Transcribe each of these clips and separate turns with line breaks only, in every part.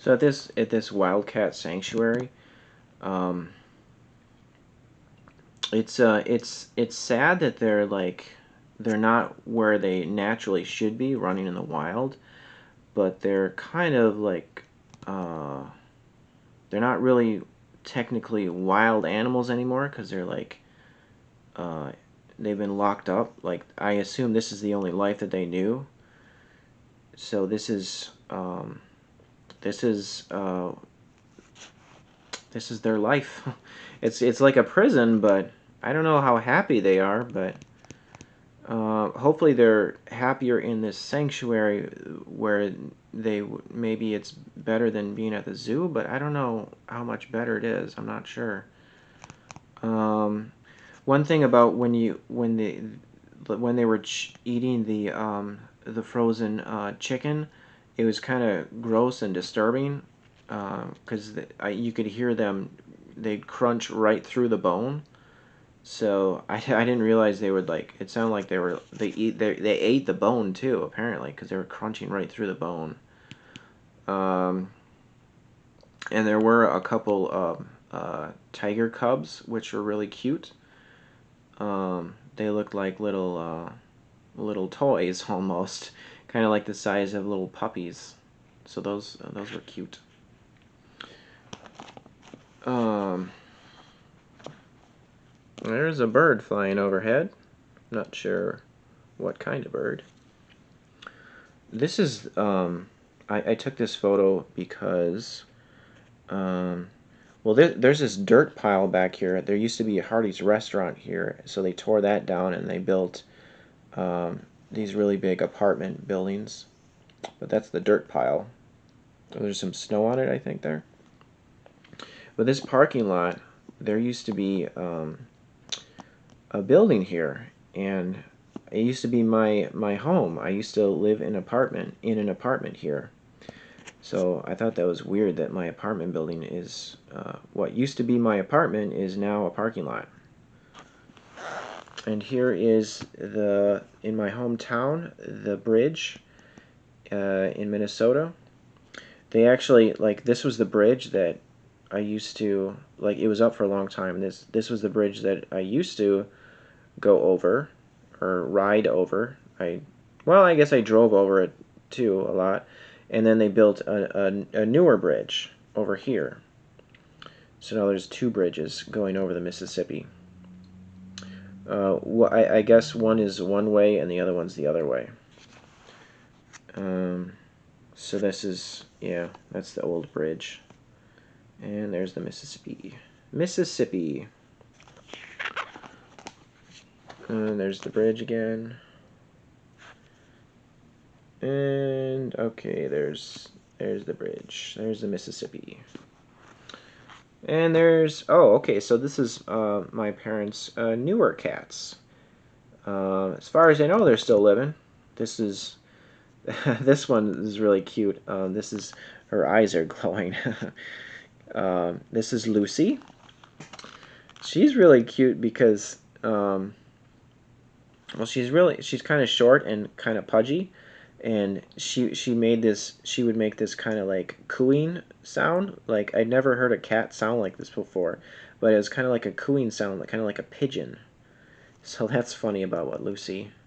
So at this Wildcat Sanctuary, um, it's sad that they're not where they naturally should be, running in the wild, but they're kind of like uh, they're not really technically wild animals anymore because they're like uh, they've been locked up. Like, I assume this is the only life that they knew. So this is this is their life. It's like a prison, but I don't know how happy they are. But hopefully they're happier in this sanctuary where maybe it's better than being at the zoo. But I don't know how much better it is. I'm not sure. One thing about when they were eating the frozen chicken, it was kind of gross and disturbing because you could hear them. They'd crunch right through the bone. So I didn't realize they would like. It sounded like they ate the bone too, apparently, because they were crunching right through the bone. Um, and there were a couple of tiger cubs, which were really cute. They looked like little toys almost, kind of like the size of little puppies. So those were cute. There's a bird flying overhead. Not sure what kind of bird. This is I took this photo because well, there's this dirt pile back here. There used to be a Hardee's restaurant here, so they tore that down and they built these really big apartment buildings. But that's the dirt pile. There's some snow on it, I think, there. But this parking lot, there used to be a building here, and it used to be my home. I used to live in an apartment here. So I thought that was weird that my apartment building is what used to be my apartment is now a parking lot. And here is in my hometown, the bridge in Minnesota. They actually, like, this was the bridge that I used to, like, it was up for a long time. This was the bridge that I used to go over or ride over. I guess I drove over it too a lot. And then they built a newer bridge over here. So now there's two bridges going over the Mississippi. Well, I guess one is one way and the other one's the other way. So this is, yeah, that's the old bridge. And there's the Mississippi. Mississippi. And there's the bridge again. And okay, there's the bridge. There's the Mississippi. And okay, so this is my parents' newer cats. As far as I know, they're still living. This is this one is really cute. Her eyes are glowing. This is Lucy. She's really cute because well, she's kind of short and kind of pudgy, and she would make this kind of like cooing sound. Like, I'd never heard a cat sound like this before, but it was kind of like a cooing sound, like kind of like a pigeon. So that's funny about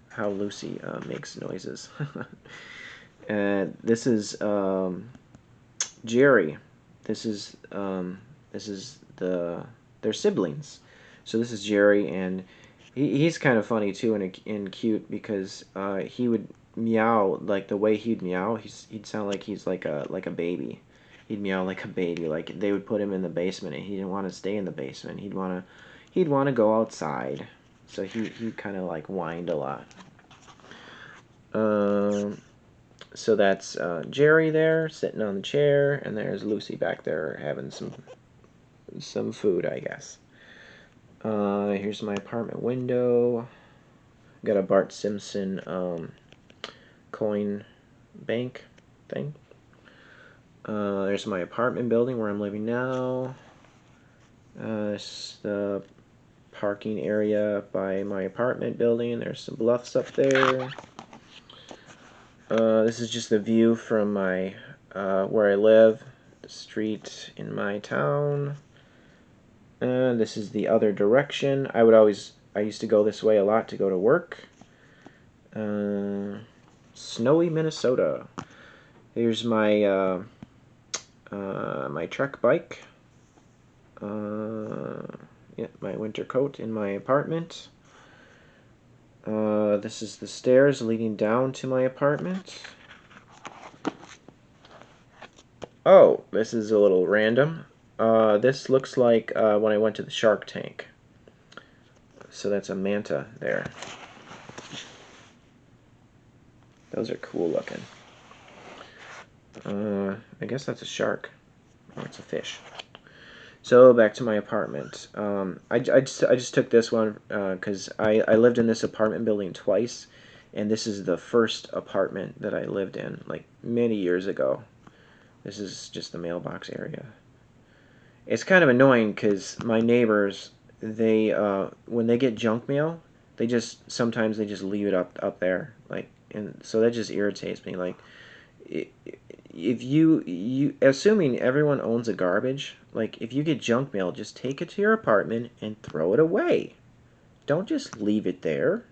how Lucy makes noises. And this is Jerry. This is their siblings. So this is Jerry, and he's kind of funny too and cute because he would meow, like the way he'd meow. He'd sound like he's like a baby. He'd meow like a baby. Like, they would put him in the basement, and he didn't want to stay in the basement. He'd want to go outside. So he kind of like whined a lot. So that's Jerry there sitting on the chair, and there's Lucy back there having some food, I guess. Here's my apartment window. Got a Bart Simpson coin bank thing. There's my apartment building where I'm living now. It's the parking area by my apartment building. There's some bluffs up there. This is just the view from my where I live. street in my town. This is the other direction. I used to go this way a lot to go to work. Snowy Minnesota. Here's my my trek bike. Yeah, my winter coat in my apartment. This is the stairs leading down to my apartment. Oh, this is a little random. This looks like when I went to the Shark Tank. So that's a manta there. Those are cool looking. I guess that's a shark. Oh, it's a fish. So back to my apartment. I just took this one because I lived in this apartment building twice, and this is the first apartment that I lived in like many years ago. This is just the mailbox area. It's kind of annoying because my neighbors, they when they get junk mail, sometimes they just leave it up there, like, and so that just irritates me. Like, if you assuming everyone owns a garbage, like if you get junk mail, just take it to your apartment and throw it away. Don't just leave it there.